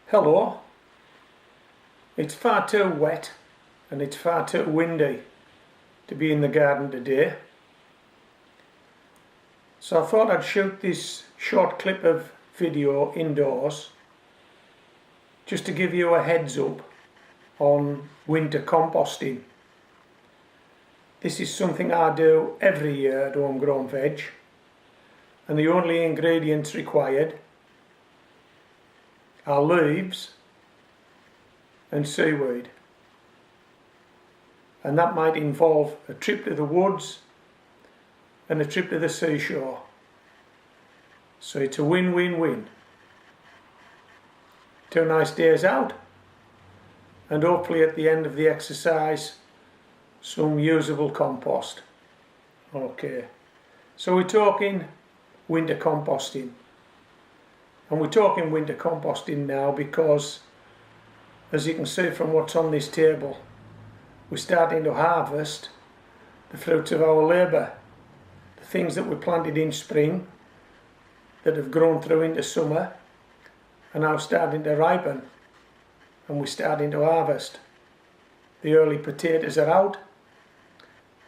Hello, it's far too wet and it's far too windy to be in the garden today, so I thought I'd shoot this short clip of video indoors just to give you a heads up on winter composting. This is something I do every year at Homegrown Veg, and the only ingredients required are leaves and seaweed, and that might involve a trip to the woods and a trip to the seashore, so it's a win-win-win. 2 nice days out, and hopefully at the end of the exercise some usable compost. Okay, so we're talking winter composting. And we're talking winter composting now because, as you can see from what's on this table, we're starting to harvest the fruits of our labour. The things that we planted in spring, that have grown through into summer, are now starting to ripen, and we're starting to harvest. The early potatoes are out.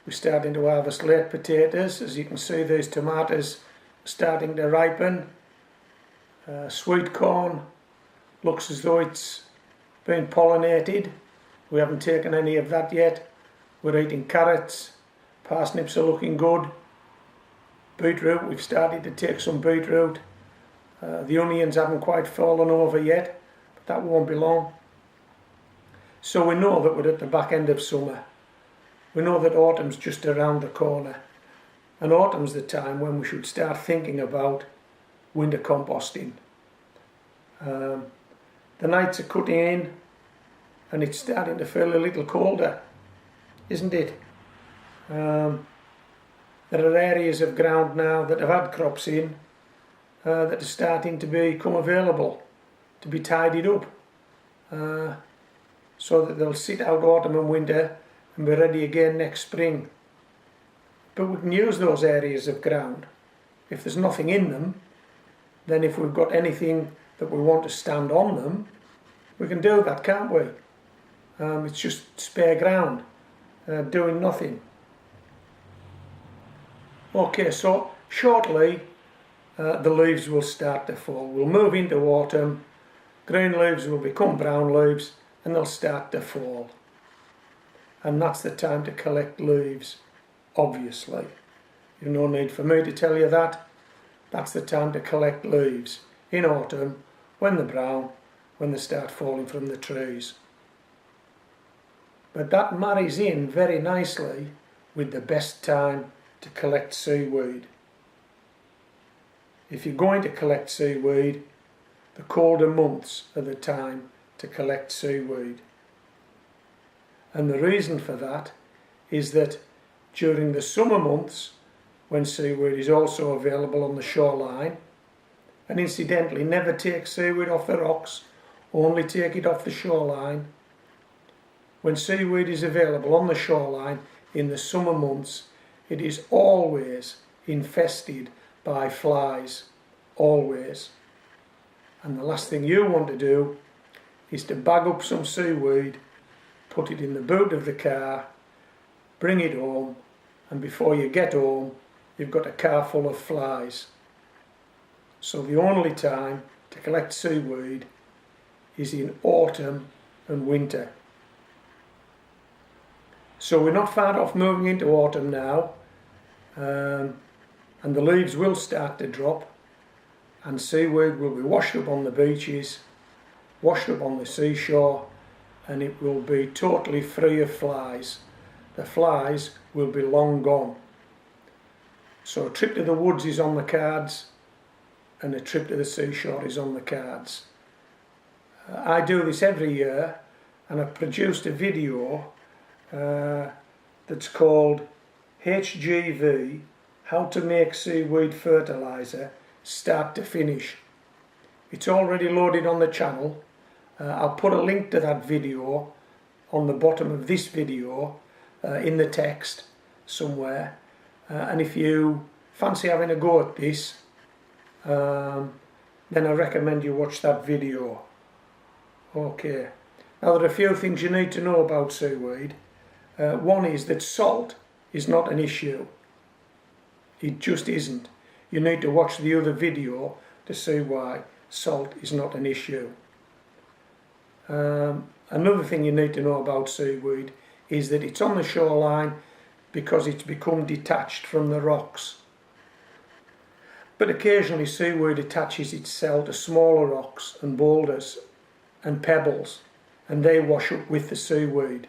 We're starting to harvest late potatoes. As you can see, these tomatoes are starting to ripen. Sweet corn looks as though it's been pollinated. We haven't taken any of that yet. We're eating carrots. Parsnips are looking good. Beetroot, we've started to take some beetroot. The onions haven't quite fallen over yet, but that won't be long. So we know that we're at the back end of summer. We know that autumn's just around the corner, and autumn's the time when we should start thinking about winter composting. The nights are cutting in and it's starting to feel a little colder, isn't it? There are areas of ground now that have had crops in that are starting to become available to be tidied up, so that they'll sit out autumn and winter and be ready again next spring. But we can use those areas of ground. If there's nothing in them, then if we've got anything that we want to stand on them, we can do that, can't we? It's just spare ground, doing nothing. Okay, so shortly the leaves will start to fall. We'll move into autumn, green leaves will become brown leaves and they'll start to fall. And that's the time to collect leaves, obviously. You've no need for me to tell you that. That's the time to collect leaves, in autumn, when they're brown, when they start falling from the trees. But that marries in very nicely with the best time to collect seaweed. If you're going to collect seaweed, the colder months are the time to collect seaweed. And the reason for that is that during the summer months, when seaweed is also available on the shoreline, and incidentally never take seaweed off the rocks, only take it off the shoreline. When seaweed is available on the shoreline in the summer months, it is always infested by flies, always. And the last thing you want to do is to bag up some seaweed, put it in the boot of the car, bring it home, and before you get home you've got a car full of flies. So the only time to collect seaweed is in autumn and winter. So we're not far off moving into autumn now, and the leaves will start to drop, and seaweed will be washed up on the beaches, washed up on the seashore, and it will be totally free of flies. The flies will be long gone. So a trip to the woods is on the cards, and a trip to the seashore is on the cards. I do this every year, and I've produced a video that's called HGV, How to Make Seaweed Fertiliser Start to Finish. It's already loaded on the channel. I'll put a link to that video on the bottom of this video in the text somewhere, and if you fancy having a go at this, then I recommend you watch that video. Okay, now there are a few things you need to know about seaweed. One is that salt is not an issue. It just isn't. You need to watch the other video to see why salt is not an issue. Another thing you need to know about seaweed is that it's on the shoreline because it's become detached from the rocks. But occasionally seaweed attaches itself to smaller rocks and boulders and pebbles, and they wash up with the seaweed.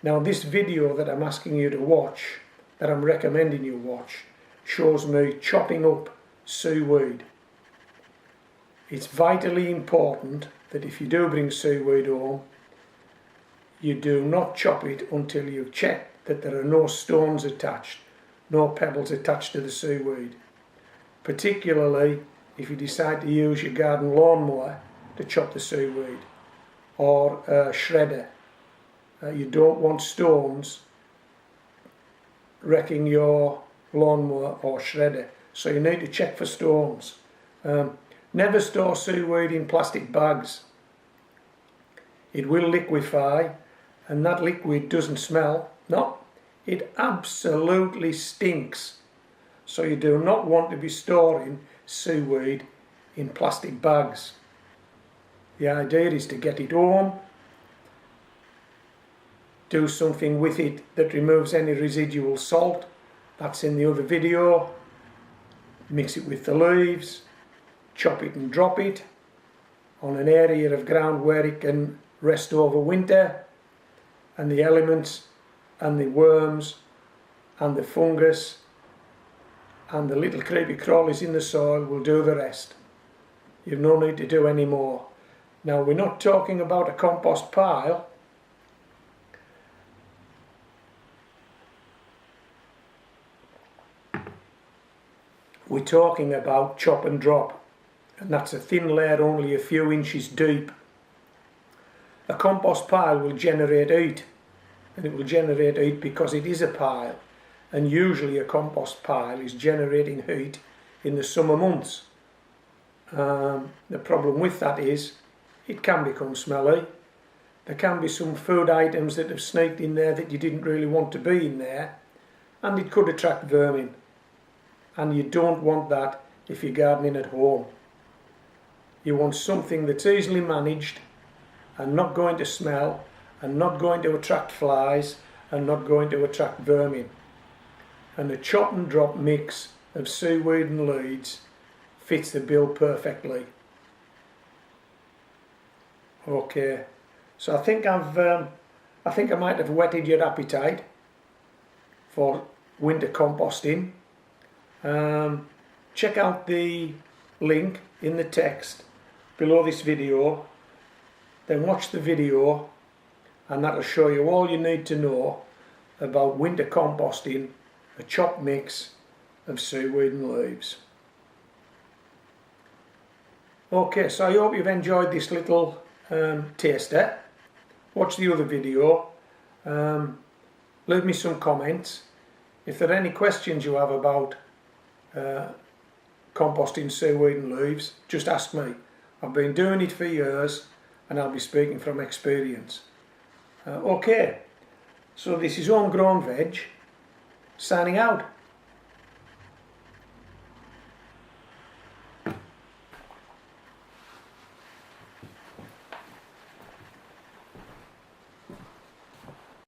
Now this video that I'm asking you to watch, that I'm recommending you watch, shows me chopping up seaweed. It's vitally important that if you do bring seaweed home, you do not chop it until you've checked that there are no stones attached, no pebbles attached to the seaweed. Particularly if you decide to use your garden lawnmower to chop the seaweed, or a shredder. You don't want stones wrecking your lawnmower or shredder, so you need to check for stones. Never store seaweed in plastic bags. It will liquefy, and that liquid doesn't smell. No, it absolutely stinks. So you do not want to be storing seaweed in plastic bags. The idea is to get it home, do something with it that removes any residual salt. That's in the other video. Mix it with the leaves, chop it and drop it on an area of ground where it can rest over winter, and the elements and the worms and the fungus and the little creepy crawlies in the soil will do the rest. You've no need to do any more. Now we're not talking about a compost pile. We're talking about chop and drop, and that's a thin layer only a few inches deep. A compost pile will generate heat, and it will generate heat because it is a pile, and usually a compost pile is generating heat in the summer months. The problem with that is it can become smelly. There can be some food items that have sneaked in there that you didn't really want to be in there, and it could attract vermin. And you don't want that if you're gardening at home. You want something that's easily managed and not going to smell and not going to attract flies and not going to attract vermin. And the chop and drop mix of seaweed and leaves fits the bill perfectly. Okay, so I think I might have whetted your appetite for winter composting. Check out the link in the text below this video, then watch the video, and that'll show you all you need to know about winter composting a chopped mix of seaweed and leaves. Okay, so I hope you've enjoyed this little taster. Watch the other video, leave me some comments. If there are any questions you have about composting seaweed and leaves, just ask me. I've been doing it for years and I'll be speaking from experience. Okay, so this is Homegrown Veg, signing out.